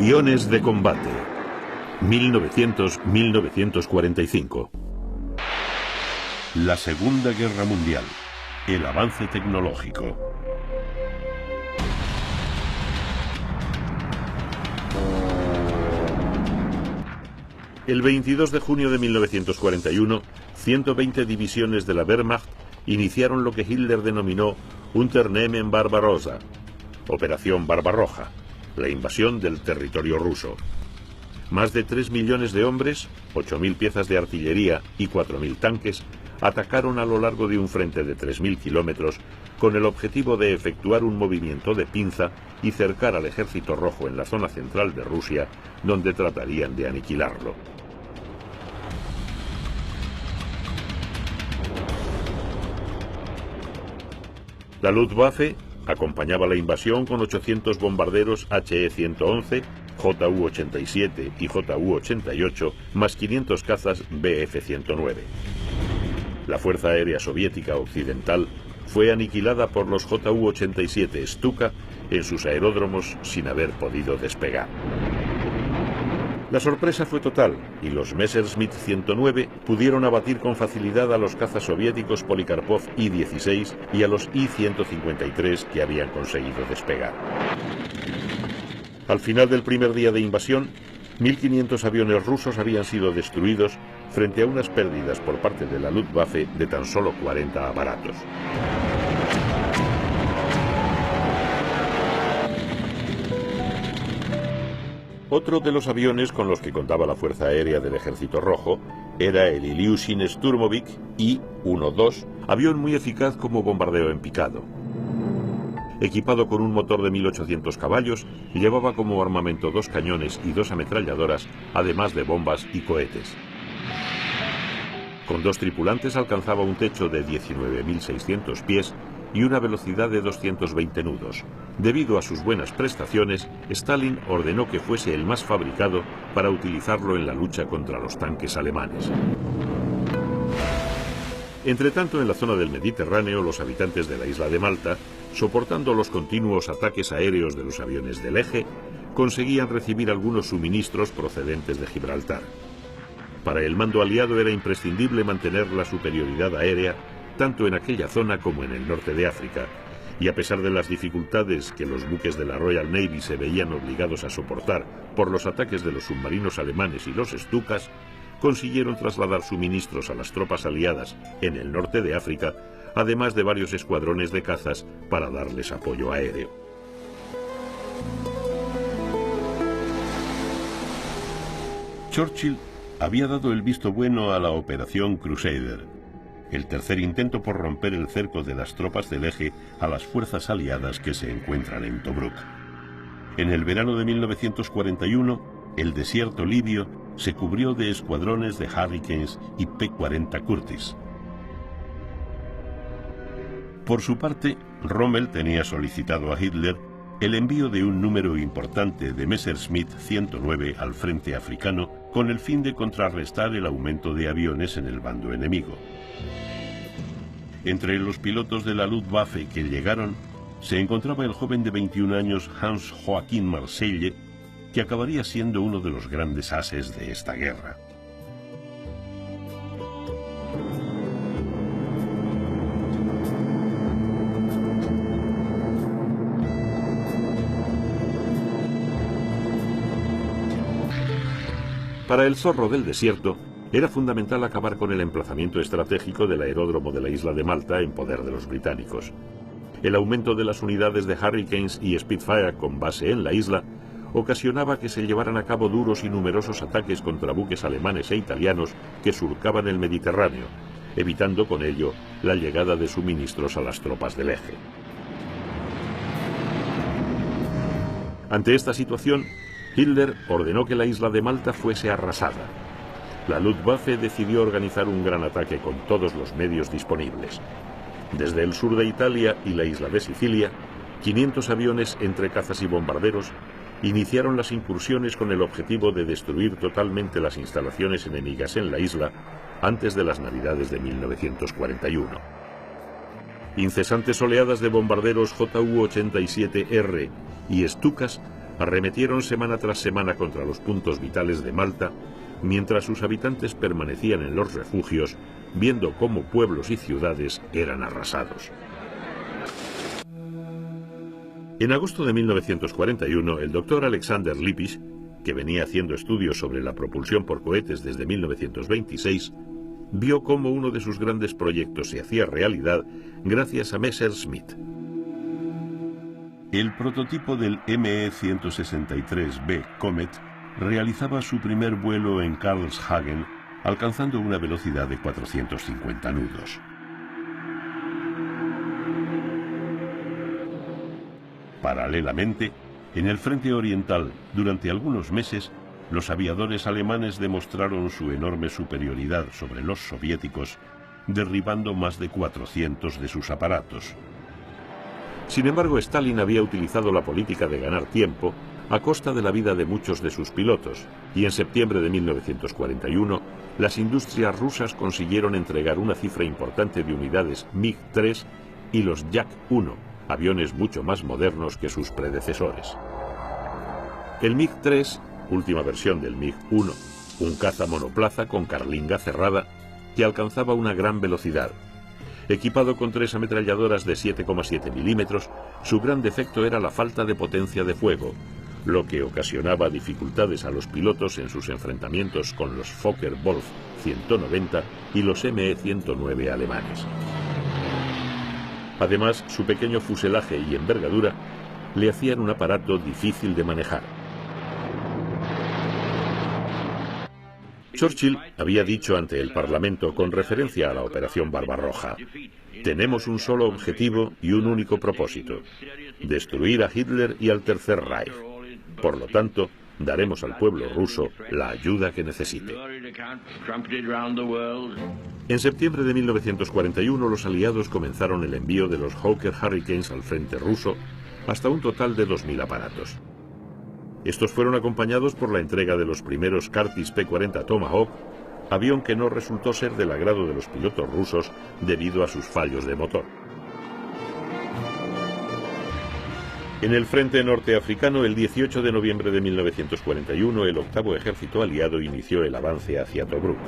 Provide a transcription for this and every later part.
Aviones de combate. 1900-1945. La Segunda Guerra Mundial. El avance tecnológico. El 22 de junio de 1941, 120 divisiones de la Wehrmacht iniciaron lo que Hitler denominó Unternehmen Barbarossa, Operación Barbarroja, la invasión del territorio ruso. Más de 3 millones de hombres, 8.000 piezas de artillería y 4.000 tanques atacaron a lo largo de un frente de 3.000 kilómetros con el objetivo de efectuar un movimiento de pinza y cercar al ejército rojo en la zona central de Rusia, donde tratarían de aniquilarlo. La Luftwaffe acompañaba la invasión con 800 bombarderos HE-111, JU-87 y JU-88, más 500 cazas Bf-109. La Fuerza Aérea Soviética Occidental fue aniquilada por los JU-87 Stuka en sus aeródromos sin haber podido despegar. La sorpresa fue total y los Messerschmitt 109 pudieron abatir con facilidad a los cazas soviéticos Polikarpov I-16 y a los I-153 que habían conseguido despegar. Al final del primer día de invasión, 1.500 aviones rusos habían sido destruidos frente a unas pérdidas por parte de la Luftwaffe de tan solo 40 aparatos. Otro de los aviones con los que contaba la Fuerza Aérea del Ejército Rojo era el Ilyushin Sturmovik I-12, avión muy eficaz como bombardeo en picado. Equipado con un motor de 1.800 caballos, llevaba como armamento 2 cañones y 2 ametralladoras, además de bombas y cohetes. Con 2 tripulantes alcanzaba un techo de 19.600 pies y una velocidad de 220 nudos. Debido a sus buenas prestaciones, Stalin ordenó que fuese el más fabricado para utilizarlo en la lucha contra los tanques alemanes. Entretanto, en la zona del Mediterráneo, los habitantes de la isla de Malta, soportando los continuos ataques aéreos de los aviones del Eje, conseguían recibir algunos suministros procedentes de Gibraltar. Para el mando aliado era imprescindible mantener la superioridad aérea tanto en aquella zona como en el norte de África, y a pesar de las dificultades que los buques de la Royal Navy se veían obligados a soportar por los ataques de los submarinos alemanes y los Stukas, consiguieron trasladar suministros a las tropas aliadas en el norte de África, además de varios escuadrones de cazas para darles apoyo aéreo. Churchill había dado el visto bueno a la Operación Crusader, el tercer intento por romper el cerco de las tropas del Eje a las fuerzas aliadas que se encuentran en Tobruk. En el verano de 1941, el desierto libio se cubrió de escuadrones de Hurricanes y P-40 Curtis. Por su parte, Rommel tenía solicitado a Hitler el envío de un número importante de Messerschmitt 109 al frente africano con el fin de contrarrestar el aumento de aviones en el bando enemigo. Entre los pilotos de la Luftwaffe que llegaron se encontraba el joven de 21 años Hans Joachim Marseille, que acabaría siendo uno de los grandes ases de esta guerra. Para el zorro del desierto, era fundamental acabar con el emplazamiento estratégico del aeródromo de la isla de Malta en poder de los británicos. El aumento de las unidades de Hurricanes y Spitfire con base en la isla ocasionaba que se llevaran a cabo duros y numerosos ataques contra buques alemanes e italianos que surcaban el Mediterráneo, evitando con ello la llegada de suministros a las tropas del Eje. Ante esta situación, Hitler ordenó que la isla de Malta fuese arrasada. La Luftwaffe decidió organizar un gran ataque con todos los medios disponibles. Desde el sur de Italia y la isla de Sicilia, 500 aviones entre cazas y bombarderos iniciaron las incursiones con el objetivo de destruir totalmente las instalaciones enemigas en la isla antes de las Navidades de 1941. Incesantes oleadas de bombarderos JU-87R y Stukas arremetieron semana tras semana contra los puntos vitales de Malta, mientras sus habitantes permanecían en los refugios, viendo cómo pueblos y ciudades eran arrasados. En agosto de 1941, el doctor Alexander Lippisch, que venía haciendo estudios sobre la propulsión por cohetes desde 1926, vio cómo uno de sus grandes proyectos se hacía realidad gracias a Messerschmitt. El prototipo del ME-163B Comet realizaba su primer vuelo en Karlshagen, alcanzando una velocidad de 450 nudos. Paralelamente, en el frente oriental, durante algunos meses, los aviadores alemanes demostraron su enorme superioridad sobre los soviéticos, derribando más de 400 de sus aparatos. Sin embargo, Stalin había utilizado la política de ganar tiempo a costa de la vida de muchos de sus pilotos, y en septiembre de 1941, las industrias rusas consiguieron entregar una cifra importante de unidades MiG-3 y los Yak-1, aviones mucho más modernos que sus predecesores. El MiG-3, última versión del MiG-1, un caza monoplaza con carlinga cerrada que alcanzaba una gran velocidad. Equipado con 3 ametralladoras de 7,7 milímetros, su gran defecto era la falta de potencia de fuego, lo que ocasionaba dificultades a los pilotos en sus enfrentamientos con los Fokker-Wolf 190 y los ME-109 alemanes. Además, su pequeño fuselaje y envergadura le hacían un aparato difícil de manejar. Churchill había dicho ante el Parlamento con referencia a la Operación Barbarroja: tenemos un solo objetivo y un único propósito: destruir a Hitler y al Tercer Reich. Por lo tanto, daremos al pueblo ruso la ayuda que necesite. En septiembre de 1941, los aliados comenzaron el envío de los Hawker Hurricanes al frente ruso, hasta un total de 2.000 aparatos. Estos fueron acompañados por la entrega de los primeros Curtiss P-40 Tomahawk, avión que no resultó ser del agrado de los pilotos rusos debido a sus fallos de motor. En el frente norteafricano, el 18 de noviembre de 1941, el 8º Ejército Aliado inició el avance hacia Tobruk.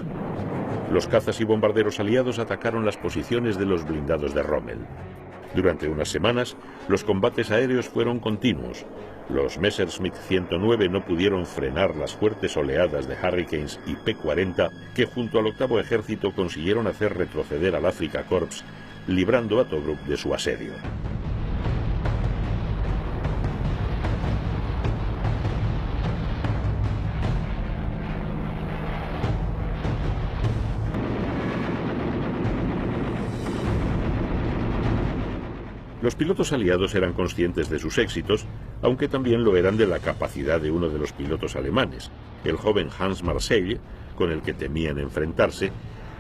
Los cazas y bombarderos aliados atacaron las posiciones de los blindados de Rommel. Durante unas semanas, los combates aéreos fueron continuos. Los Messerschmitt 109 no pudieron frenar las fuertes oleadas de Hurricanes y P-40 que junto al 8º Ejército consiguieron hacer retroceder al Afrika Korps, librando a Tobruk de su asedio. Los pilotos aliados eran conscientes de sus éxitos, aunque también lo eran de la capacidad de uno de los pilotos alemanes, el joven Hans Marseille, con el que temían enfrentarse,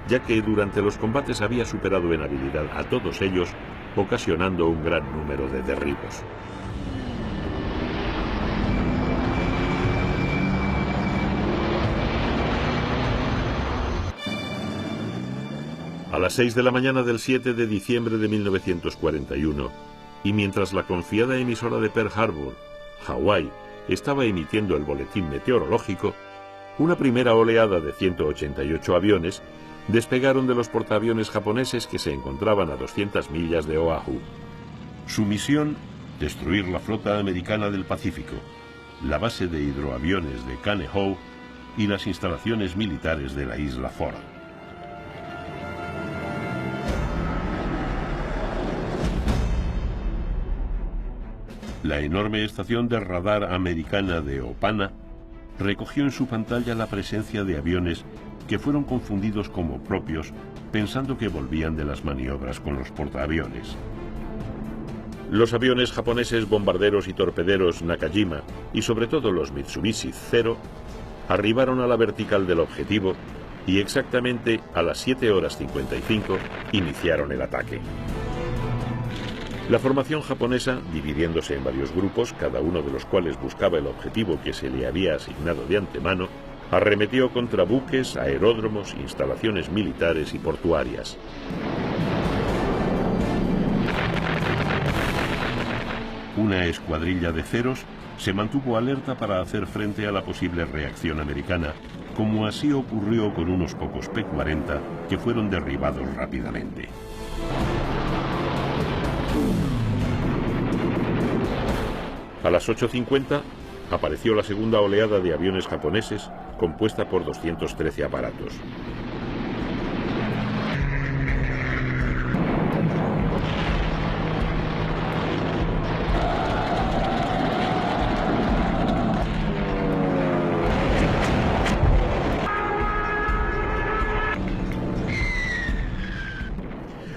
ya que durante los combates había superado en habilidad a todos ellos, ocasionando un gran número de derribos. A las 6 de la mañana del 7 de diciembre de 1941, y mientras la confiada emisora de Pearl Harbor, Hawái, estaba emitiendo el boletín meteorológico, una primera oleada de 188 aviones despegaron de los portaaviones japoneses que se encontraban a 200 millas de Oahu. Su misión: destruir la flota americana del Pacífico, la base de hidroaviones de Kaneohe y las instalaciones militares de la isla Ford. La enorme estación de radar americana de Opana recogió en su pantalla la presencia de aviones que fueron confundidos como propios, pensando que volvían de las maniobras con los portaaviones. Los aviones japoneses bombarderos y torpederos Nakajima y sobre todo los Mitsubishi Zero arribaron a la vertical del objetivo y exactamente a las 7:55 iniciaron el ataque. La formación japonesa, dividiéndose en varios grupos, cada uno de los cuales buscaba el objetivo que se le había asignado de antemano, arremetió contra buques, aeródromos, instalaciones militares y portuarias. Una escuadrilla de Zeros se mantuvo alerta para hacer frente a la posible reacción americana, como así ocurrió con unos pocos P-40 que fueron derribados rápidamente. A las 8:50 apareció la segunda oleada de aviones japoneses, compuesta por 213 aparatos.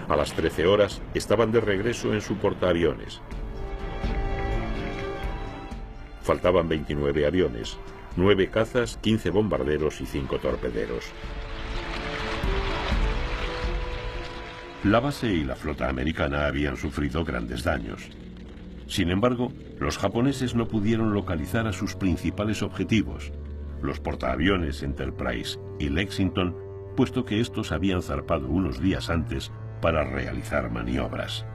A las 13 horas estaban de regreso en su portaaviones. Faltaban 29 aviones, 9 cazas, 15 bombarderos y 5 torpederos. La base y la flota americana habían sufrido grandes daños. Sin embargo, los japoneses no pudieron localizar a sus principales objetivos, los portaaviones Enterprise y Lexington, puesto que estos habían zarpado unos días antes para realizar maniobras.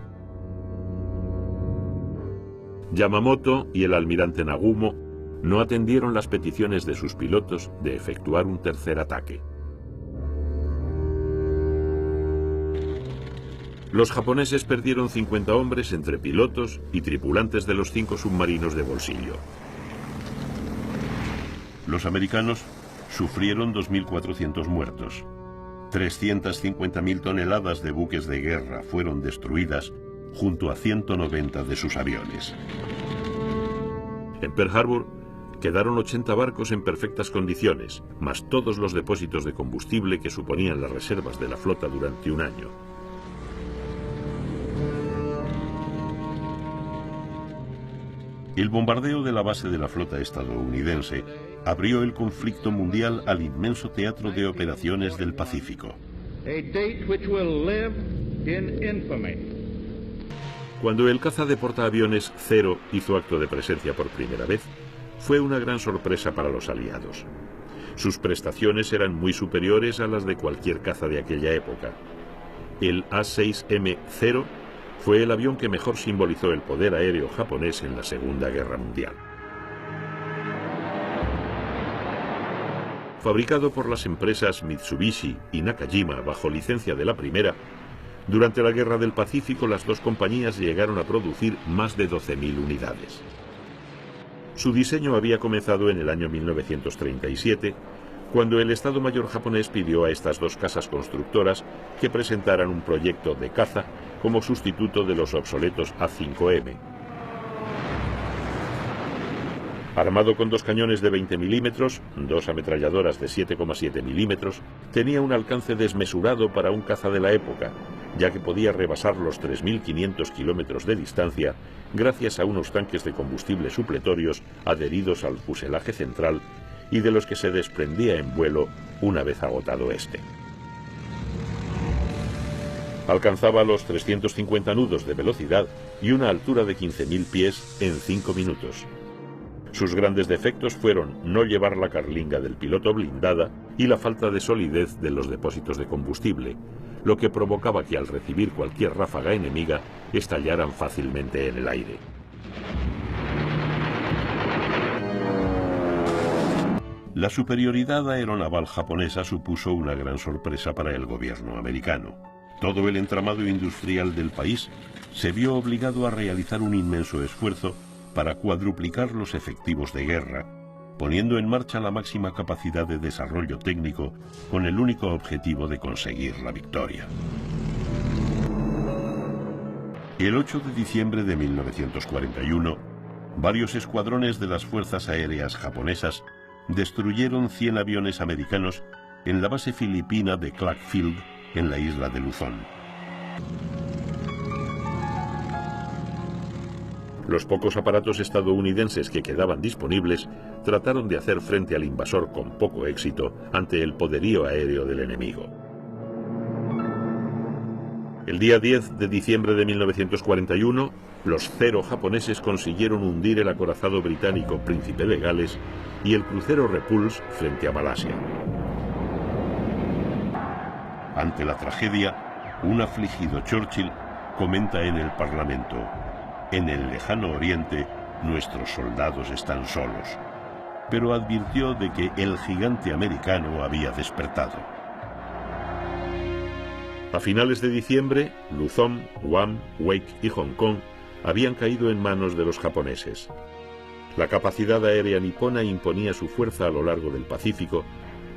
Yamamoto y el almirante Nagumo no atendieron las peticiones de sus pilotos de efectuar un tercer ataque. Los japoneses perdieron 50 hombres entre pilotos y tripulantes de los 5 submarinos de bolsillo. Los americanos sufrieron 2.400 muertos. 350.000 toneladas de buques de guerra fueron destruidas junto a 190 de sus aviones. En Pearl Harbor quedaron 80 barcos en perfectas condiciones, más todos los depósitos de combustible que suponían las reservas de la flota durante un año. El bombardeo de la base de la flota estadounidense abrió el conflicto mundial al inmenso teatro de operaciones del Pacífico. Cuando el caza de portaaviones Zero hizo acto de presencia por primera vez, fue una gran sorpresa para los aliados. Sus prestaciones eran muy superiores a las de cualquier caza de aquella época. El A-6M-0 fue el avión que mejor simbolizó el poder aéreo japonés en la Segunda Guerra Mundial. Fabricado por las empresas Mitsubishi y Nakajima bajo licencia de la primera, durante la Guerra del Pacífico las dos compañías llegaron a producir más de 12.000 unidades. Su diseño había comenzado en el año 1937, cuando el Estado Mayor japonés pidió a estas dos casas constructoras que presentaran un proyecto de caza como sustituto de los obsoletos A-5M. Armado con 2 cañones de 20 milímetros, 2 ametralladoras de 7,7 milímetros, tenía un alcance desmesurado para un caza de la época, ya que podía rebasar los 3.500 kilómetros de distancia gracias a unos tanques de combustible supletorios adheridos al fuselaje central y de los que se desprendía en vuelo una vez agotado este. Alcanzaba los 350 nudos de velocidad y una altura de 15.000 pies en 5 minutos. Sus grandes defectos fueron no llevar la carlinga del piloto blindada y la falta de solidez de los depósitos de combustible, lo que provocaba que al recibir cualquier ráfaga enemiga estallaran fácilmente en el aire. La superioridad aeronaval japonesa supuso una gran sorpresa para el gobierno americano. Todo el entramado industrial del país se vio obligado a realizar un inmenso esfuerzo para cuadruplicar los efectivos de guerra, poniendo en marcha la máxima capacidad de desarrollo técnico con el único objetivo de conseguir la victoria. El 8 de diciembre de 1941, varios escuadrones de las fuerzas aéreas japonesas destruyeron 100 aviones americanos en la base filipina de Clark Field, en la isla de Luzón. Los pocos aparatos estadounidenses que quedaban disponibles trataron de hacer frente al invasor con poco éxito ante el poderío aéreo del enemigo. El día 10 de diciembre de 1941, los Zero japoneses consiguieron hundir el acorazado británico Príncipe de Gales y el crucero Repulse frente a Malasia. Ante la tragedia, un afligido Churchill comenta en el Parlamento: en el lejano oriente nuestros soldados están solos, pero advirtió de que el gigante americano había despertado. A finales de diciembre, Luzón, Guam, Wake y Hong Kong habían caído en manos de los japoneses. La capacidad aérea nipona imponía su fuerza a lo largo del Pacífico,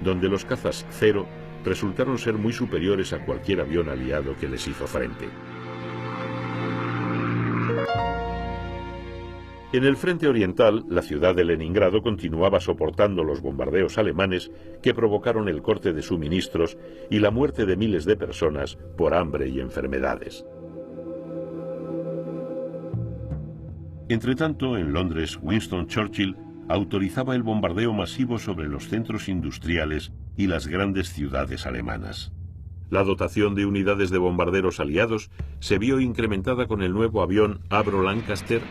donde los cazas Zero resultaron ser muy superiores a cualquier avión aliado que les hizo frente. En el frente oriental, la ciudad de Leningrado continuaba soportando los bombardeos alemanes que provocaron el corte de suministros y la muerte de miles de personas por hambre y enfermedades. Entretanto, en Londres, Winston Churchill autorizaba el bombardeo masivo sobre los centros industriales y las grandes ciudades alemanas. La dotación de unidades de bombarderos aliados se vio incrementada con el nuevo avión Avro Lancaster,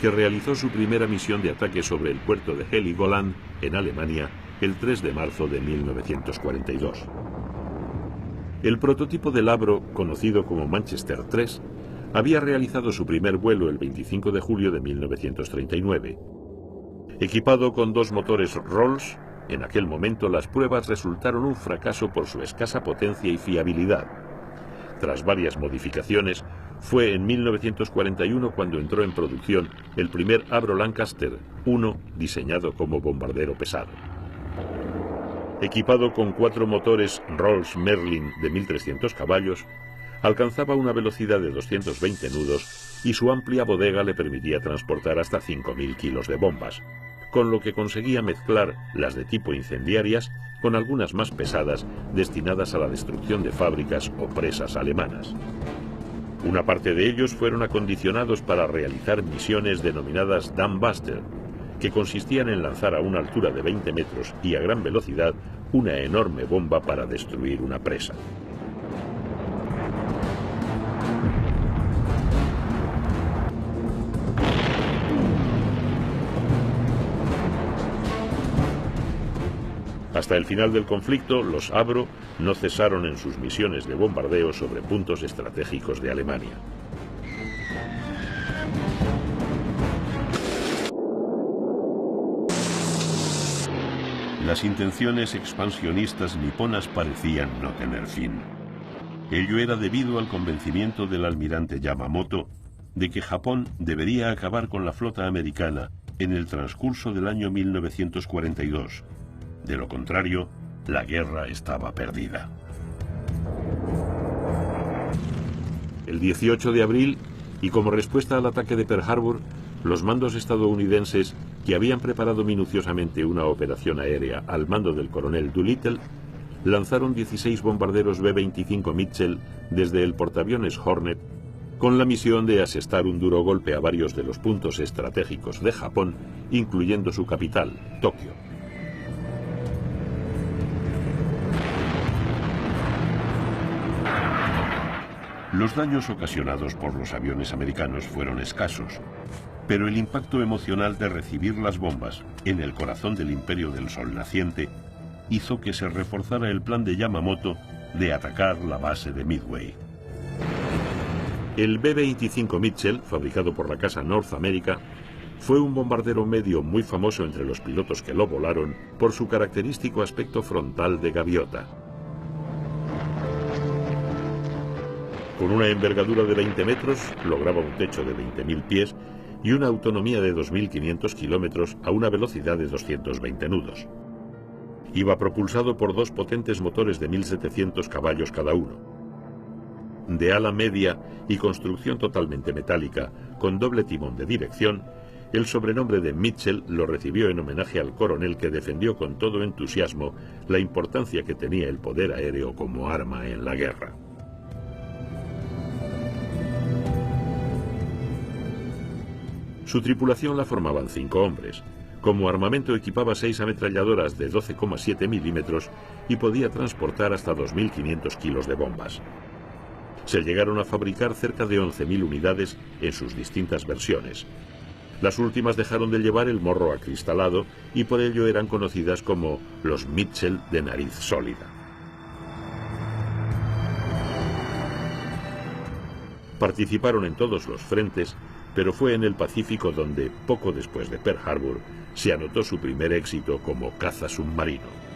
que realizó su primera misión de ataque sobre el puerto de Heligoland, en Alemania, el 3 de marzo de 1942. El prototipo del Avro, conocido como Manchester III, había realizado su primer vuelo el 25 de julio de 1939. Equipado con 2 motores Rolls, en aquel momento las pruebas resultaron un fracaso por su escasa potencia y fiabilidad. Tras varias modificaciones, fue en 1941 cuando entró en producción el primer Avro Lancaster I diseñado como bombardero pesado. Equipado con 4 motores Rolls Merlin de 1300 caballos, alcanzaba una velocidad de 220 nudos y su amplia bodega le permitía transportar hasta 5.000 kilos de bombas, con lo que conseguía mezclar las de tipo incendiarias con algunas más pesadas destinadas a la destrucción de fábricas o presas alemanas. Una parte de ellos fueron acondicionados para realizar misiones denominadas Dam Buster, que consistían en lanzar a una altura de 20 metros y a gran velocidad una enorme bomba para destruir una presa. Hasta el final del conflicto, los Avro no cesaron en sus misiones de bombardeo sobre puntos estratégicos de Alemania. Las intenciones expansionistas niponas parecían no tener fin. Ello era debido al convencimiento del almirante Yamamoto de que Japón debería acabar con la flota americana en el transcurso del año 1942. De lo contrario, la guerra estaba perdida. El 18 de abril, y como respuesta al ataque de Pearl Harbor, los mandos estadounidenses, que habían preparado minuciosamente una operación aérea al mando del coronel Doolittle, lanzaron 16 bombarderos B-25 Mitchell desde el portaaviones Hornet, con la misión de asestar un duro golpe a varios de los puntos estratégicos de Japón, incluyendo su capital, Tokio. Los daños ocasionados por los aviones americanos fueron escasos, pero el impacto emocional de recibir las bombas en el corazón del Imperio del Sol naciente hizo que se reforzara el plan de Yamamoto de atacar la base de Midway. El B-25 Mitchell, fabricado por la casa North America, fue un bombardero medio muy famoso entre los pilotos que lo volaron por su característico aspecto frontal de gaviota. Con una envergadura de 20 metros, lograba un techo de 20.000 pies y una autonomía de 2.500 kilómetros a una velocidad de 220 nudos. Iba propulsado por 2 potentes motores de 1.700 caballos cada uno. De ala media y construcción totalmente metálica, con doble timón de dirección, el sobrenombre de Mitchell lo recibió en homenaje al coronel que defendió con todo entusiasmo la importancia que tenía el poder aéreo como arma en la guerra. Su tripulación la formaban 5 hombres. Como armamento equipaba 6 ametralladoras de 12,7 milímetros y podía transportar hasta 2.500 kilos de bombas. Se llegaron a fabricar cerca de 11.000 unidades en sus distintas versiones. Las últimas dejaron de llevar el morro acristalado y por ello eran conocidas como los Mitchell de nariz sólida. Participaron en todos los frentes, pero fue en el Pacífico donde, poco después de Pearl Harbor, se anotó su primer éxito como caza submarino.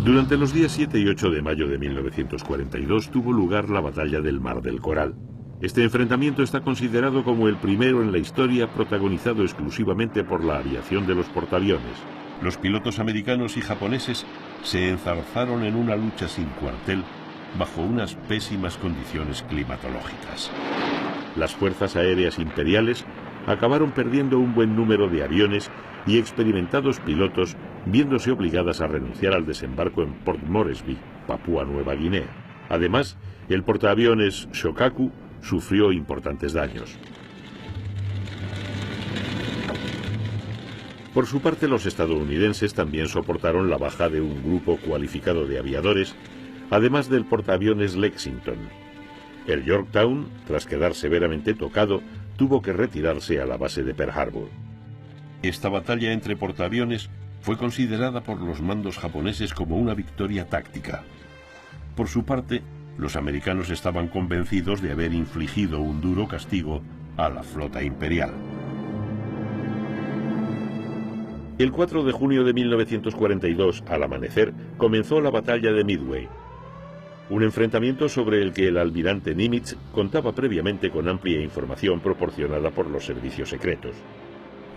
Durante los días 7 y 8 de mayo de 1942 tuvo lugar la Batalla del Mar del Coral. Este enfrentamiento está considerado como el primero en la historia protagonizado exclusivamente por la aviación de los portaaviones. Los pilotos americanos y japoneses se enzarzaron en una lucha sin cuartel bajo unas pésimas condiciones climatológicas. Las fuerzas aéreas imperiales acabaron perdiendo un buen número de aviones y experimentados pilotos, viéndose obligadas a renunciar al desembarco en Port Moresby, Papúa Nueva Guinea. Además, el portaaviones Shokaku sufrió importantes daños. Por su parte, los estadounidenses también soportaron la baja de un grupo cualificado de aviadores, además del portaaviones Lexington. El Yorktown, tras quedar severamente tocado, tuvo que retirarse a la base de Pearl Harbor. Esta batalla entre portaaviones fue considerada por los mandos japoneses como una victoria táctica. Por su parte, los americanos estaban convencidos de haber infligido un duro castigo a la flota imperial. El 4 de junio de 1942, al amanecer, comenzó la batalla de Midway. Un enfrentamiento sobre el que el almirante Nimitz contaba previamente con amplia información proporcionada por los servicios secretos.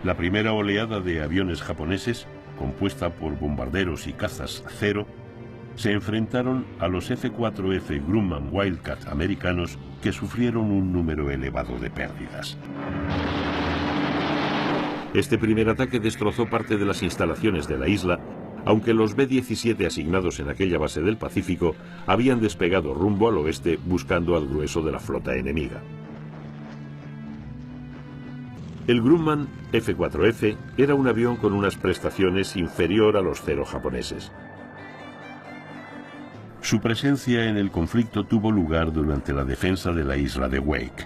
La primera oleada de aviones japoneses, compuesta por bombarderos y cazas Zero, se enfrentaron a los F-4F Grumman Wildcat americanos, que sufrieron un número elevado de pérdidas. Este primer ataque destrozó parte de las instalaciones de la isla, aunque los B-17 asignados en aquella base del Pacífico habían despegado rumbo al oeste buscando al grueso de la flota enemiga. El Grumman F-4F era un avión con unas prestaciones inferior a los Zero japoneses. Su presencia en el conflicto tuvo lugar durante la defensa de la isla de Wake.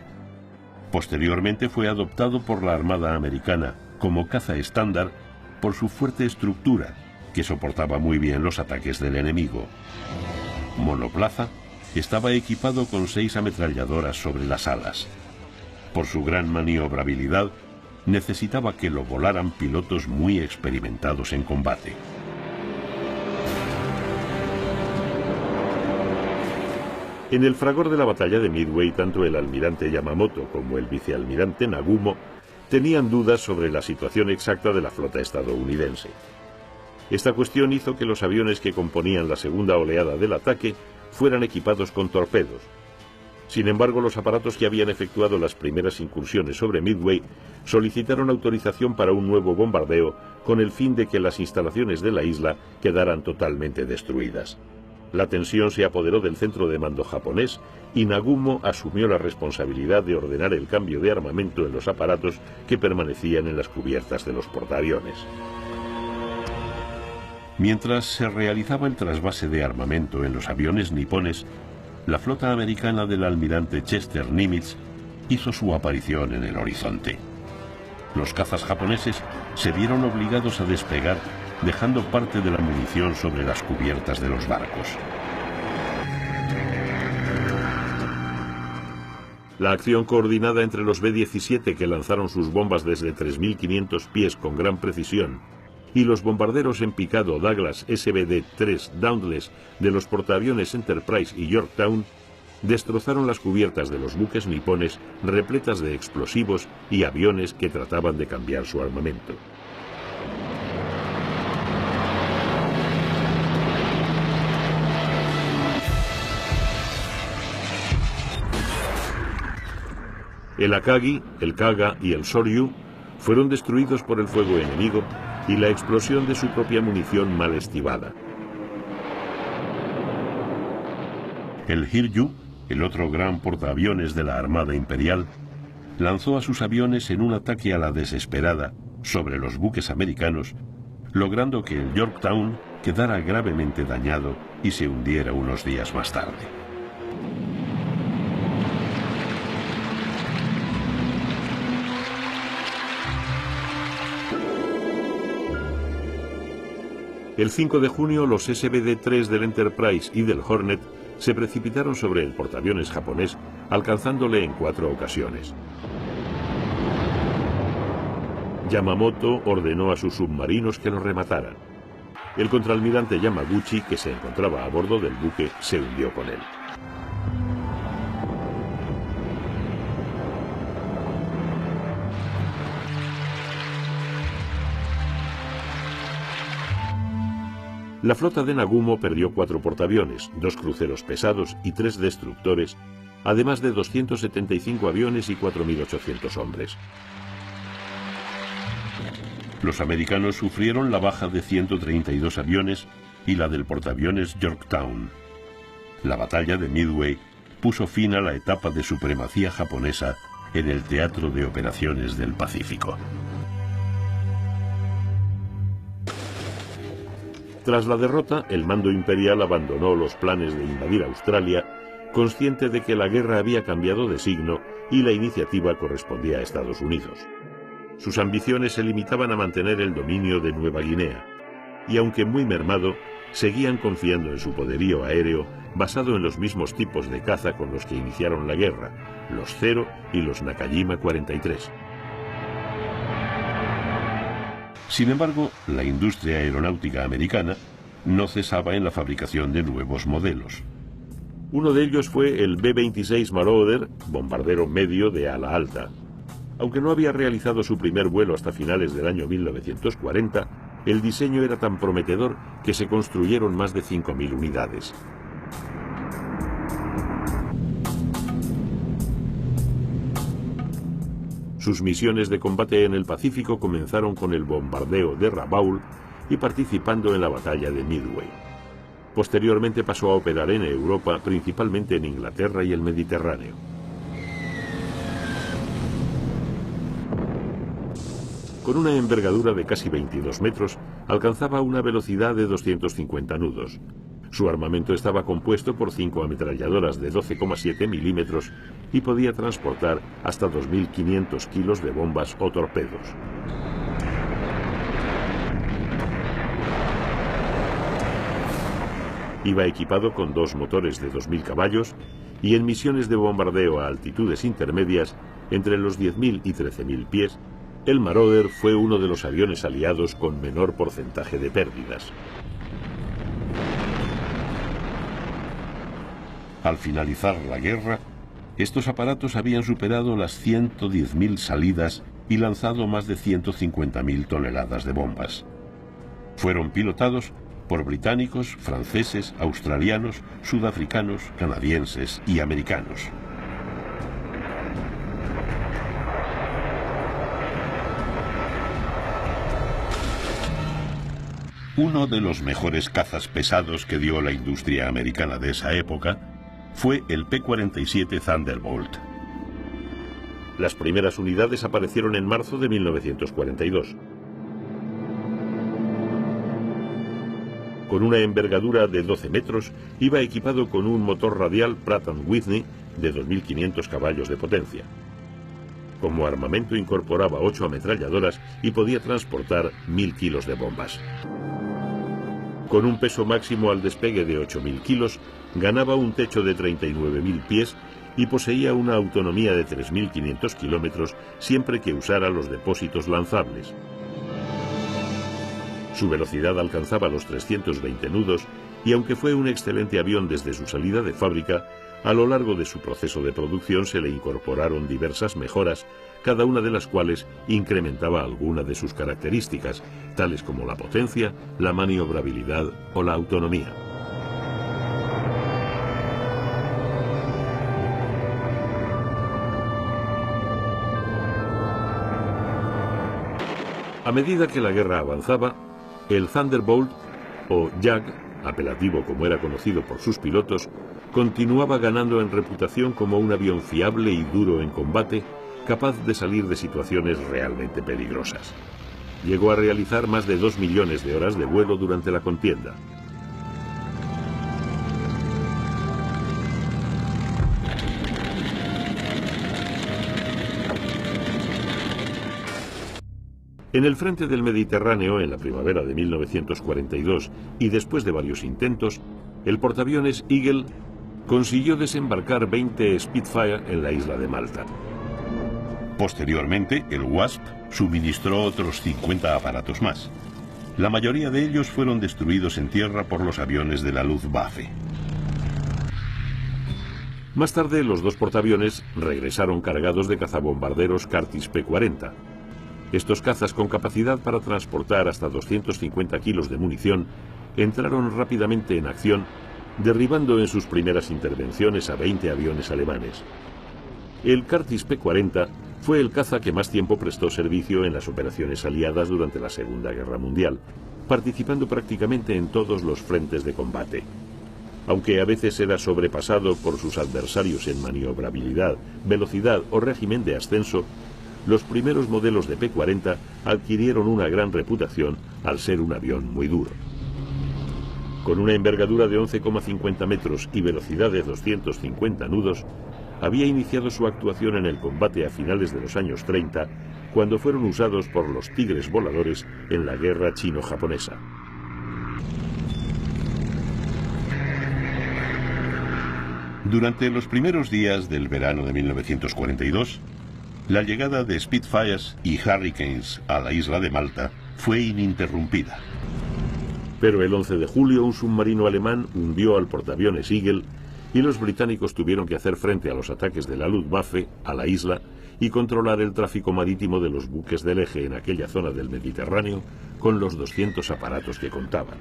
Posteriormente fue adoptado por la Armada Americana como caza estándar por su fuerte estructura, que soportaba muy bien los ataques del enemigo. Monoplaza, estaba equipado con 6 ametralladoras sobre las alas. Por su gran maniobrabilidad, necesitaba que lo volaran pilotos muy experimentados en combate. En el fragor de la batalla de Midway, tanto el almirante Yamamoto como el vicealmirante Nagumo tenían dudas sobre la situación exacta de la flota estadounidense. Esta cuestión hizo que los aviones que componían la segunda oleada del ataque fueran equipados con torpedos. Sin embargo, los aparatos que habían efectuado las primeras incursiones sobre Midway solicitaron autorización para un nuevo bombardeo con el fin de que las instalaciones de la isla quedaran totalmente destruidas. La tensión se apoderó del centro de mando japonés y Nagumo asumió la responsabilidad de ordenar el cambio de armamento en los aparatos que permanecían en las cubiertas de los portaaviones. Mientras se realizaba el trasvase de armamento en los aviones nipones, la flota americana del almirante Chester Nimitz hizo su aparición en el horizonte. Los cazas japoneses se vieron obligados a despegar, dejando parte de la munición sobre las cubiertas de los barcos. La acción coordinada entre los B-17, que lanzaron sus bombas desde 3.500 pies con gran precisión, y los bombarderos en picado Douglas SBD-3 Dauntless de los portaaviones Enterprise y Yorktown, destrozaron las cubiertas de los buques nipones repletas de explosivos y aviones que trataban de cambiar su armamento. El Akagi, el Kaga y el Soryu fueron destruidos por el fuego enemigo y la explosión de su propia munición mal estivada. El Hiryu, el otro gran portaaviones de la Armada Imperial, lanzó a sus aviones en un ataque a la desesperada sobre los buques americanos, logrando que el Yorktown quedara gravemente dañado y se hundiera unos días más tarde. El 5 de junio los SBD-3 del Enterprise y del Hornet se precipitaron sobre el portaaviones japonés, alcanzándole en 4 ocasiones. Yamamoto ordenó a sus submarinos que lo remataran. El contraalmirante Yamaguchi, que se encontraba a bordo del buque, se hundió con él. La flota de Nagumo perdió 4 portaaviones, 2 cruceros pesados y 3 destructores, además de 275 aviones y 4.800 hombres. Los americanos sufrieron la baja de 132 aviones y la del portaaviones Yorktown. La batalla de Midway puso fin a la etapa de supremacía japonesa en el teatro de operaciones del Pacífico. Tras la derrota, el mando imperial abandonó los planes de invadir Australia, consciente de que la guerra había cambiado de signo y la iniciativa correspondía a Estados Unidos. Sus ambiciones se limitaban a mantener el dominio de Nueva Guinea, y aunque muy mermado, seguían confiando en su poderío aéreo basado en los mismos tipos de caza con los que iniciaron la guerra, los Zero y los Nakajima 43. Sin embargo, la industria aeronáutica americana no cesaba en la fabricación de nuevos modelos. Uno de ellos fue el B-26 Marauder, bombardero medio de ala alta. Aunque no había realizado su primer vuelo hasta finales del año 1940, el diseño era tan prometedor que se construyeron más de 5.000 unidades. Sus misiones de combate en el Pacífico comenzaron con el bombardeo de Rabaul y participando en la batalla de Midway. Posteriormente pasó a operar en Europa, principalmente en Inglaterra y el Mediterráneo. Con una envergadura de casi 22 metros, alcanzaba una velocidad de 250 nudos. Su armamento estaba compuesto por 5 ametralladoras de 12,7 milímetros y podía transportar hasta 2.500 kilos de bombas o torpedos. Iba equipado con 2 motores de 2.000 caballos y en misiones de bombardeo a altitudes intermedias, entre los 10.000 y 13.000 pies, el Marauder fue uno de los aviones aliados con menor porcentaje de pérdidas. Al finalizar la guerra, estos aparatos habían superado las 110.000 salidas y lanzado más de 150.000 toneladas de bombas. Fueron pilotados por británicos, franceses, australianos, sudafricanos, canadienses y americanos. Uno de los mejores cazas pesados que dio la industria americana de esa época fue el P-47 Thunderbolt. Las primeras unidades aparecieron en marzo de 1942. Con una envergadura de 12 metros, iba equipado con un motor radial Pratt & Whitney de 2.500 caballos de potencia. Como armamento incorporaba 8 ametralladoras y podía transportar 1.000 kilos de bombas. Con un peso máximo al despegue de 8.000 kilos, ganaba un techo de 39.000 pies y poseía una autonomía de 3.500 kilómetros siempre que usara los depósitos lanzables. Su velocidad alcanzaba los 320 nudos y aunque fue un excelente avión desde su salida de fábrica, a lo largo de su proceso de producción se le incorporaron diversas mejoras, cada una de las cuales incrementaba alguna de sus características, tales como la potencia, la maniobrabilidad o la autonomía. A medida que la guerra avanzaba, el Thunderbolt, o Jag, apelativo como era conocido por sus pilotos, continuaba ganando en reputación como un avión fiable y duro en combate, capaz de salir de situaciones realmente peligrosas. Llegó a realizar más de 2 millones de horas de vuelo durante la contienda. En el frente del Mediterráneo, en la primavera de 1942, y después de varios intentos, el portaaviones Eagle consiguió desembarcar 20 Spitfire en la isla de Malta. Posteriormente, el Wasp suministró otros 50 aparatos más. La mayoría de ellos fueron destruidos en tierra por los aviones de la Luftwaffe. Más tarde, los dos portaaviones regresaron cargados de cazabombarderos Curtiss P-40. Estos cazas, con capacidad para transportar hasta 250 kilos de munición, entraron rápidamente en acción, derribando en sus primeras intervenciones a 20 aviones alemanes. El Curtiss P-40 fue el caza que más tiempo prestó servicio en las operaciones aliadas durante la Segunda Guerra Mundial, participando prácticamente en todos los frentes de combate. Aunque a veces era sobrepasado por sus adversarios en maniobrabilidad, velocidad o régimen de ascenso, los primeros modelos de P-40 adquirieron una gran reputación al ser un avión muy duro. Con una envergadura de 11,50 metros y velocidad de 250 nudos, había iniciado su actuación en el combate a finales de los años 30, cuando fueron usados por los Tigres voladores en la guerra chino-japonesa. Durante los primeros días del verano de 1942, la llegada de Spitfires y Hurricanes a la isla de Malta fue ininterrumpida. Pero el 11 de julio un submarino alemán hundió al portaaviones Eagle y los británicos tuvieron que hacer frente a los ataques de la Luftwaffe a la isla y controlar el tráfico marítimo de los buques del Eje en aquella zona del Mediterráneo con los 200 aparatos que contaban.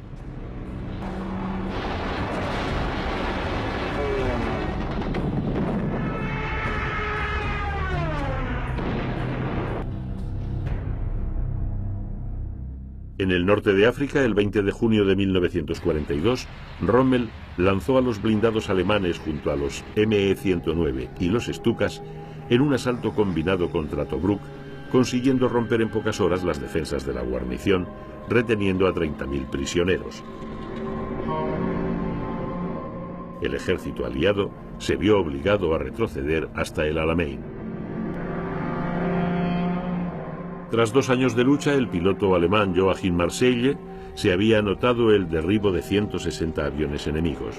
En el norte de África, el 20 de junio de 1942, Rommel lanzó a los blindados alemanes junto a los ME-109 y los Stukas en un asalto combinado contra Tobruk, consiguiendo romper en pocas horas las defensas de la guarnición, reteniendo a 30.000 prisioneros. El ejército aliado se vio obligado a retroceder hasta el Alamein. Tras 2 años de lucha, el piloto alemán Joachim Marseille se había anotado el derribo de 160 aviones enemigos.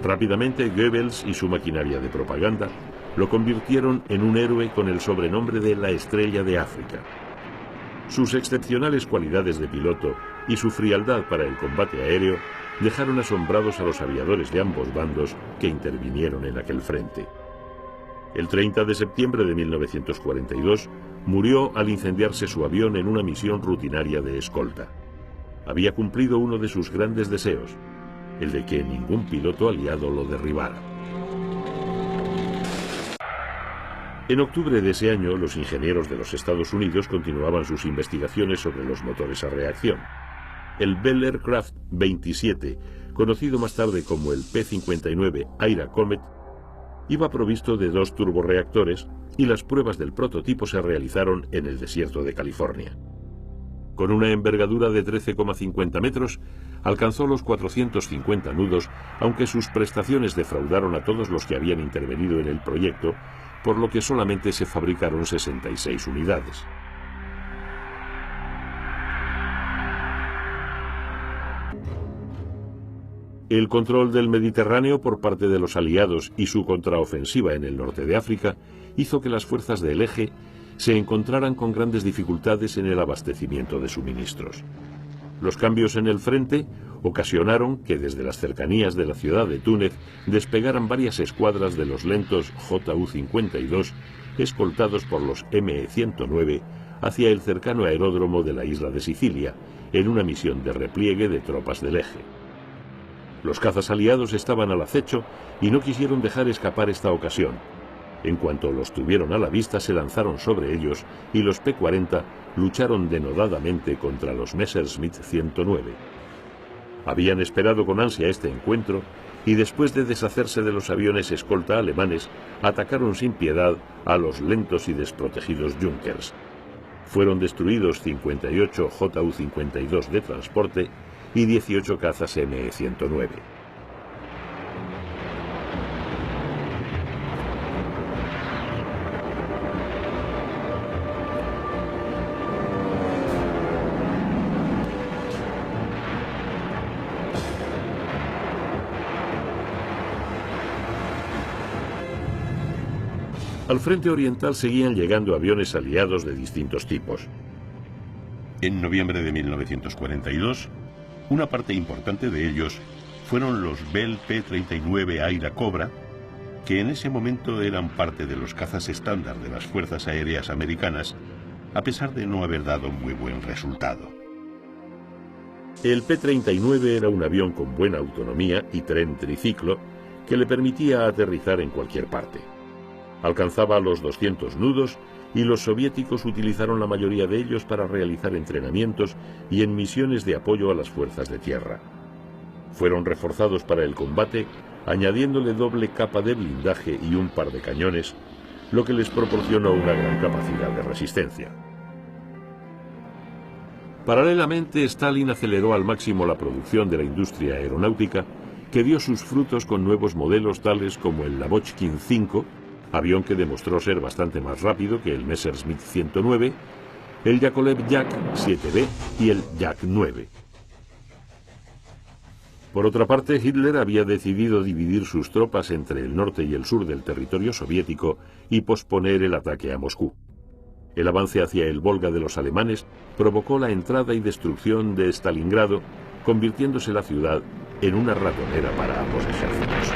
Rápidamente, Goebbels y su maquinaria de propaganda lo convirtieron en un héroe con el sobrenombre de la Estrella de África. Sus excepcionales cualidades de piloto y su frialdad para el combate aéreo dejaron asombrados a los aviadores de ambos bandos que intervinieron en aquel frente. El 30 de septiembre de 1942 murió al incendiarse su avión en una misión rutinaria de escolta. Había cumplido uno de sus grandes deseos, el de que ningún piloto aliado lo derribara. En octubre de ese año, los ingenieros de los Estados Unidos continuaban sus investigaciones sobre los motores a reacción. El Bell Aircraft 27, conocido más tarde como el P-59 Aira Comet, iba provisto de 2 turborreactores y las pruebas del prototipo se realizaron en el desierto de California. Con una envergadura de 13,50 metros, alcanzó los 450 nudos, aunque sus prestaciones defraudaron a todos los que habían intervenido en el proyecto, por lo que solamente se fabricaron 66 unidades. El control del Mediterráneo por parte de los aliados y su contraofensiva en el norte de África hizo que las fuerzas del Eje se encontraran con grandes dificultades en el abastecimiento de suministros. Los cambios en el frente ocasionaron que desde las cercanías de la ciudad de Túnez despegaran varias escuadras de los lentos JU-52 escoltados por los ME-109 hacia el cercano aeródromo de la isla de Sicilia, en una misión de repliegue de tropas del Eje. Los cazas aliados estaban al acecho y no quisieron dejar escapar esta ocasión. En cuanto los tuvieron a la vista, se lanzaron sobre ellos y los P-40 lucharon denodadamente contra los Messerschmitt 109. Habían esperado con ansia este encuentro y después de deshacerse de los aviones escolta alemanes, atacaron sin piedad a los lentos y desprotegidos Junkers. Fueron destruidos 58 JU-52 de transporte y 18 cazas ME-109. Al frente oriental seguían llegando aviones aliados de distintos tipos. En noviembre de 1942, una parte importante de ellos fueron los Bell P-39 Aira Cobra, que en ese momento eran parte de los cazas estándar de las Fuerzas Aéreas Americanas, a pesar de no haber dado muy buen resultado. El P-39 era un avión con buena autonomía y tren triciclo que le permitía aterrizar en cualquier parte. Alcanzaba los 200 nudos y los soviéticos utilizaron la mayoría de ellos para realizar entrenamientos y en misiones de apoyo a las fuerzas de tierra. Fueron reforzados para el combate, añadiéndole doble capa de blindaje y un par de cañones, lo que les proporcionó una gran capacidad de resistencia. Paralelamente, Stalin aceleró al máximo la producción de la industria aeronáutica, que dio sus frutos con nuevos modelos tales como el Lavochkin 5, avión que demostró ser bastante más rápido que el Messerschmitt 109, el Yakolev Yak 7B y el Yak 9. Por otra parte, Hitler había decidido dividir sus tropas entre el norte y el sur del territorio soviético y posponer el ataque a Moscú. El avance hacia el Volga de los alemanes provocó la entrada y destrucción de Stalingrado, convirtiéndose la ciudad en una ratonera para ambos ejércitos.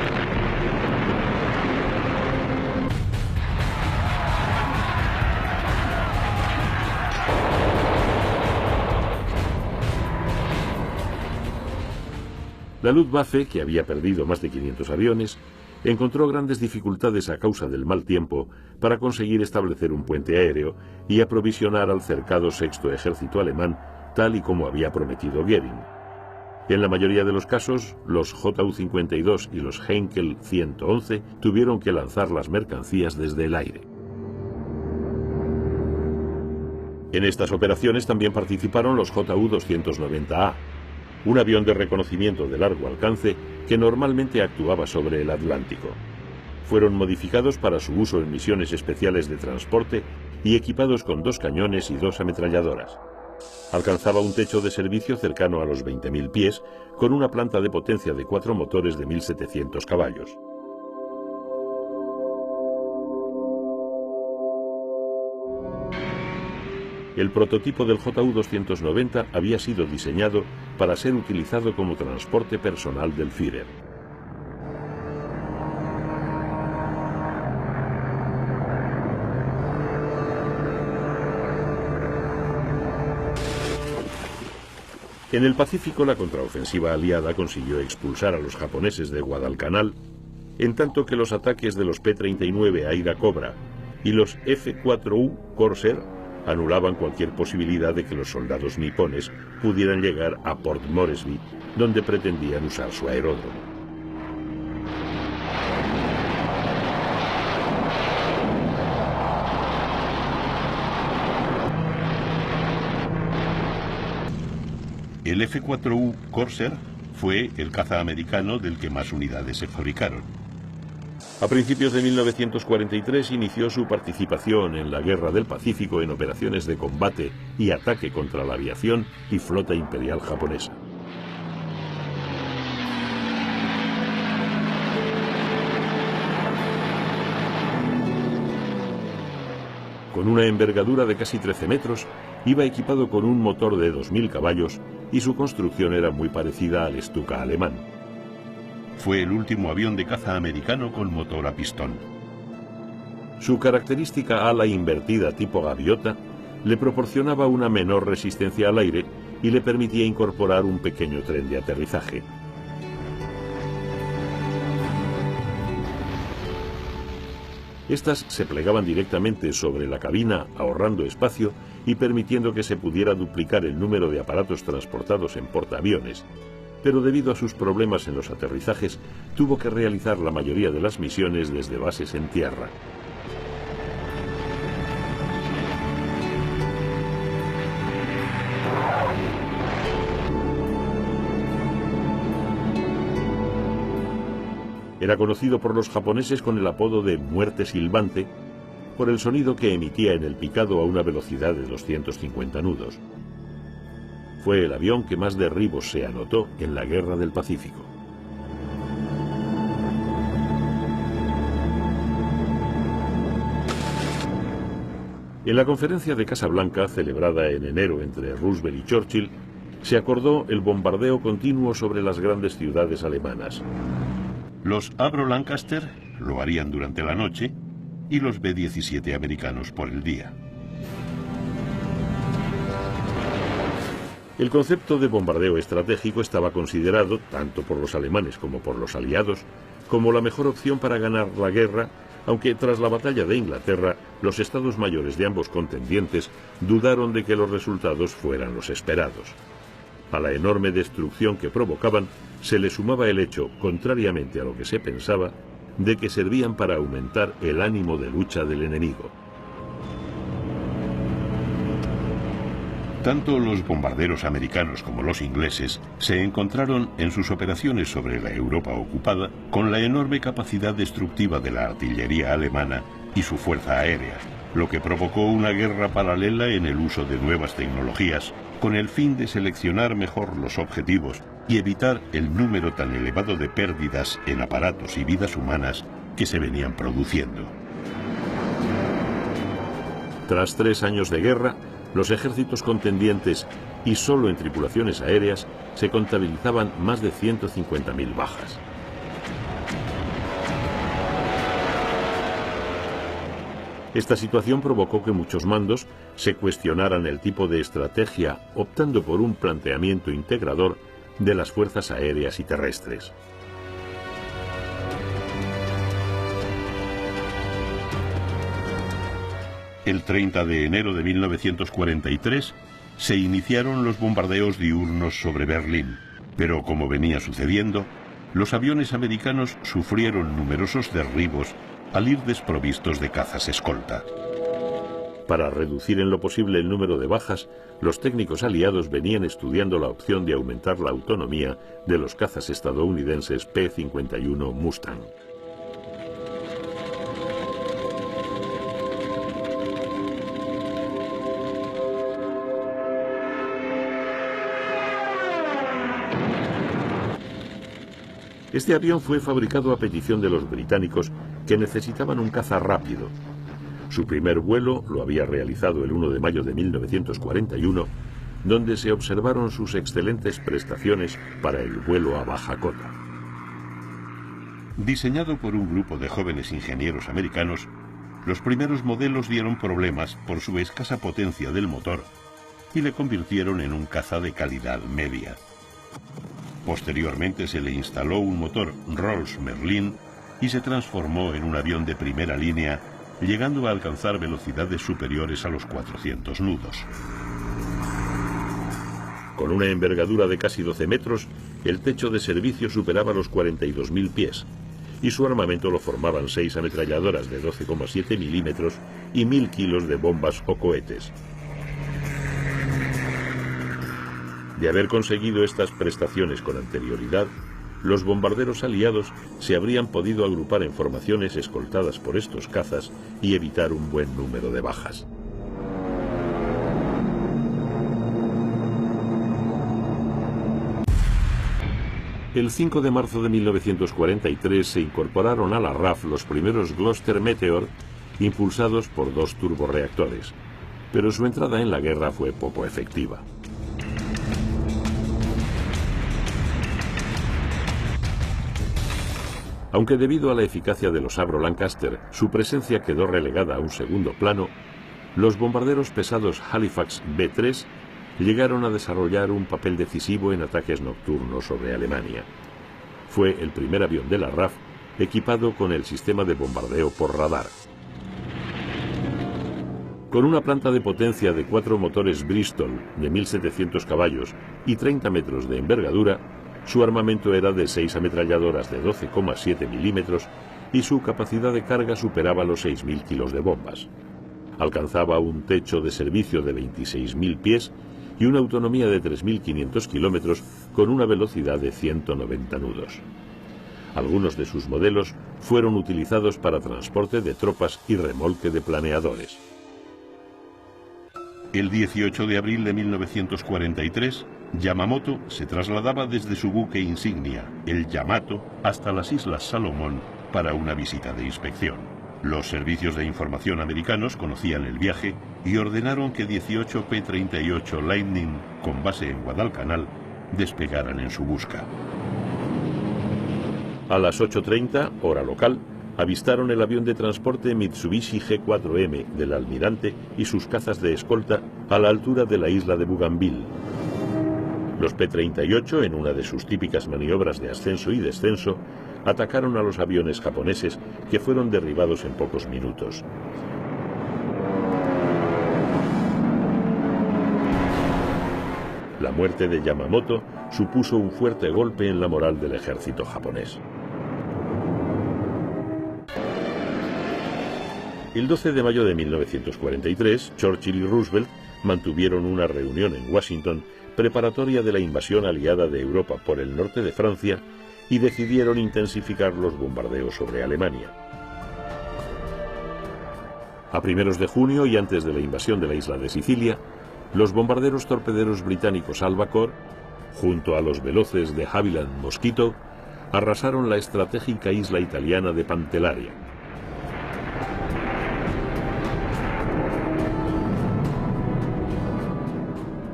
La Luftwaffe, que había perdido más de 500 aviones, encontró grandes dificultades a causa del mal tiempo para conseguir establecer un puente aéreo y aprovisionar al cercado sexto ejército alemán, tal y como había prometido Goering. En la mayoría de los casos, los Ju-52 y los Heinkel 111 tuvieron que lanzar las mercancías desde el aire. En estas operaciones también participaron los Ju-290A, un avión de reconocimiento de largo alcance que normalmente actuaba sobre el Atlántico. Fueron modificados para su uso en misiones especiales de transporte y equipados con 2 cañones y 2 ametralladoras. Alcanzaba un techo de servicio cercano a los 20.000 pies, con una planta de potencia de 4 motores de 1.700 caballos. El prototipo del Ju-290 había sido diseñado para ser utilizado como transporte personal del Führer. En el Pacífico, la contraofensiva aliada consiguió expulsar a los japoneses de Guadalcanal, en tanto que los ataques de los P-39 Aira Cobra y los F-4U Corsair anulaban cualquier posibilidad de que los soldados nipones pudieran llegar a Port Moresby, donde pretendían usar su aeródromo. El F-4U Corsair fue el caza americano del que más unidades se fabricaron. A principios de 1943 inició su participación en la Guerra del Pacífico en operaciones de combate y ataque contra la aviación y flota imperial japonesa. Con una envergadura de casi 13 metros, iba equipado con un motor de 2.000 caballos y su construcción era muy parecida al Stuka alemán. Fue el último avión de caza americano con motor a pistón. Su característica ala invertida tipo gaviota le proporcionaba una menor resistencia al aire y le permitía incorporar un pequeño tren de aterrizaje. Estas se plegaban directamente sobre la cabina, ahorrando espacio y permitiendo que se pudiera duplicar el número de aparatos transportados en portaaviones, pero debido a sus problemas en los aterrizajes, tuvo que realizar la mayoría de las misiones desde bases en tierra. Era conocido por los japoneses con el apodo de muerte silbante, por el sonido que emitía en el picado a una velocidad de 250 nudos. Fue el avión que más derribos se anotó en la Guerra del Pacífico. En la conferencia de Casablanca, celebrada en enero entre Roosevelt y Churchill, se acordó el bombardeo continuo sobre las grandes ciudades alemanas. Los Avro Lancaster lo harían durante la noche y los B-17 americanos por el día. El concepto de bombardeo estratégico estaba considerado, tanto por los alemanes como por los aliados, como la mejor opción para ganar la guerra, aunque tras la batalla de Inglaterra, los estados mayores de ambos contendientes dudaron de que los resultados fueran los esperados. A la enorme destrucción que provocaban se le sumaba el hecho, contrariamente a lo que se pensaba, de que servían para aumentar el ánimo de lucha del enemigo. Tanto los bombarderos americanos como los ingleses se encontraron en sus operaciones sobre la Europa ocupada con la enorme capacidad destructiva de la artillería alemana y su fuerza aérea, lo que provocó una guerra paralela en el uso de nuevas tecnologías con el fin de seleccionar mejor los objetivos y evitar el número tan elevado de pérdidas en aparatos y vidas humanas que se venían produciendo. Tras 3 años de guerra, los ejércitos contendientes, y solo en tripulaciones aéreas, se contabilizaban más de 150.000 bajas. Esta situación provocó que muchos mandos se cuestionaran el tipo de estrategia, optando por un planteamiento integrador de las fuerzas aéreas y terrestres. El 30 de enero de 1943 se iniciaron los bombardeos diurnos sobre Berlín, pero como venía sucediendo, los aviones americanos sufrieron numerosos derribos al ir desprovistos de cazas escolta. Para reducir en lo posible el número de bajas, los técnicos aliados venían estudiando la opción de aumentar la autonomía de los cazas estadounidenses P-51 Mustang. Este avión fue fabricado a petición de los británicos, que necesitaban un caza rápido. Su primer vuelo lo había realizado el 1 de mayo de 1941, donde se observaron sus excelentes prestaciones para el vuelo a baja cota. Diseñado por un grupo de jóvenes ingenieros americanos, los primeros modelos dieron problemas por su escasa potencia del motor y le convirtieron en un caza de calidad media. Posteriormente se le instaló un motor Rolls Merlin y se transformó en un avión de primera línea, llegando a alcanzar velocidades superiores a los 400 nudos. Con una envergadura de casi 12 metros, el techo de servicio superaba los 42.000 pies, y su armamento lo formaban 6 ametralladoras de 12,7 milímetros y 1.000 kilos de bombas o cohetes. De haber conseguido estas prestaciones con anterioridad, los bombarderos aliados se habrían podido agrupar en formaciones escoltadas por estos cazas y evitar un buen número de bajas. El 5 de marzo de 1943 se incorporaron a la RAF los primeros Gloster Meteor, impulsados por 2 turborreactores, pero su entrada en la guerra fue poco efectiva. Aunque debido a la eficacia de los Avro Lancaster, su presencia quedó relegada a un segundo plano, los bombarderos pesados Halifax B-3 llegaron a desarrollar un papel decisivo en ataques nocturnos sobre Alemania. Fue el primer avión de la RAF equipado con el sistema de bombardeo por radar. Con una planta de potencia de 4 motores Bristol de 1.700 caballos y 30 metros de envergadura, su armamento era de 6 ametralladoras de 12,7 milímetros y su capacidad de carga superaba los 6.000 kilos de bombas. Alcanzaba un techo de servicio de 26.000 pies y una autonomía de 3.500 kilómetros con una velocidad de 190 nudos. Algunos de sus modelos fueron utilizados para transporte de tropas y remolque de planeadores. El 18 de abril de 1943, Yamamoto se trasladaba desde su buque insignia, el Yamato, hasta las Islas Salomón para una visita de inspección. Los servicios de información americanos conocían el viaje y ordenaron que 18 P-38 Lightning, con base en Guadalcanal, despegaran en su busca. A las 8:30, hora local, avistaron el avión de transporte Mitsubishi G4M del almirante y sus cazas de escolta a la altura de la isla de Bougainville. Los P-38, en una de sus típicas maniobras de ascenso y descenso, atacaron a los aviones japoneses, que fueron derribados en pocos minutos. La muerte de Yamamoto supuso un fuerte golpe en la moral del ejército japonés. El 12 de mayo de 1943, Churchill y Roosevelt mantuvieron una reunión en Washington preparatoria de la invasión aliada de Europa por el norte de Francia y decidieron intensificar los bombardeos sobre Alemania. A primeros de junio y antes de la invasión de la isla de Sicilia, los bombarderos torpederos británicos Albacore, junto a los veloces de Havilland Mosquito, arrasaron la estratégica isla italiana de Pantelleria.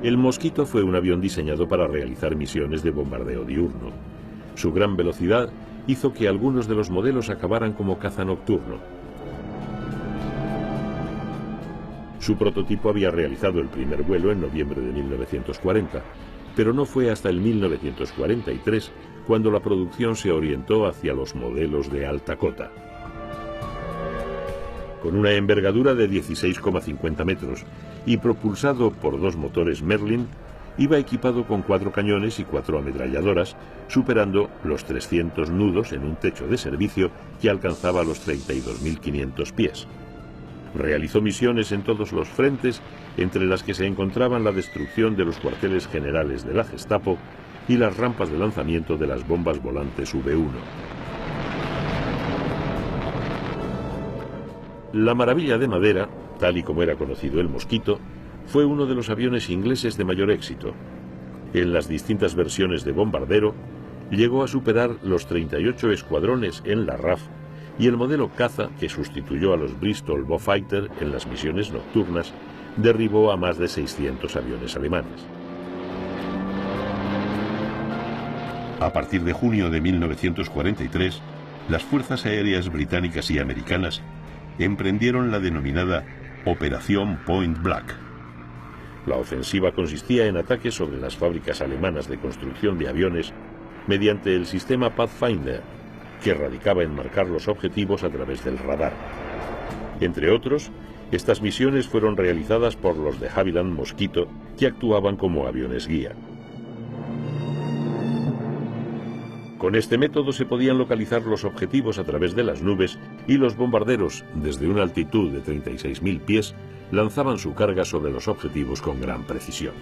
El Mosquito fue un avión diseñado para realizar misiones de bombardeo diurno. Su gran velocidad hizo que algunos de los modelos acabaran como caza nocturno. Su prototipo había realizado el primer vuelo en noviembre de 1940, pero no fue hasta el 1943 cuando la producción se orientó hacia los modelos de alta cota. Con una envergadura de 16,50 metros y propulsado por dos motores Merlin, iba equipado con 4 cañones y 4 ametralladoras, superando los 300 nudos en un techo de servicio que alcanzaba los 32.500 pies. Realizó misiones en todos los frentes, entre las que se encontraban la destrucción de los cuarteles generales de la Gestapo y las rampas de lanzamiento de las bombas volantes V1. La Maravilla de Madera, tal y como era conocido el Mosquito, fue uno de los aviones ingleses de mayor éxito. En las distintas versiones de bombardero, llegó a superar los 38 escuadrones en la RAF, y el modelo caza, que sustituyó a los Bristol Beaufighter en las misiones nocturnas, derribó a más de 600 aviones alemanes. A partir de junio de 1943, las fuerzas aéreas británicas y americanas emprendieron la denominada Operación Point Black. La ofensiva consistía en ataques sobre las fábricas alemanas de construcción de aviones mediante el sistema Pathfinder, que radicaba en marcar los objetivos a través del radar. Entre otros, estas misiones fueron realizadas por los de Havilland Mosquito, que actuaban como aviones guía. Con este método se podían localizar los objetivos a través de las nubes y los bombarderos, desde una altitud de 36.000 pies, lanzaban su carga sobre los objetivos con gran precisión.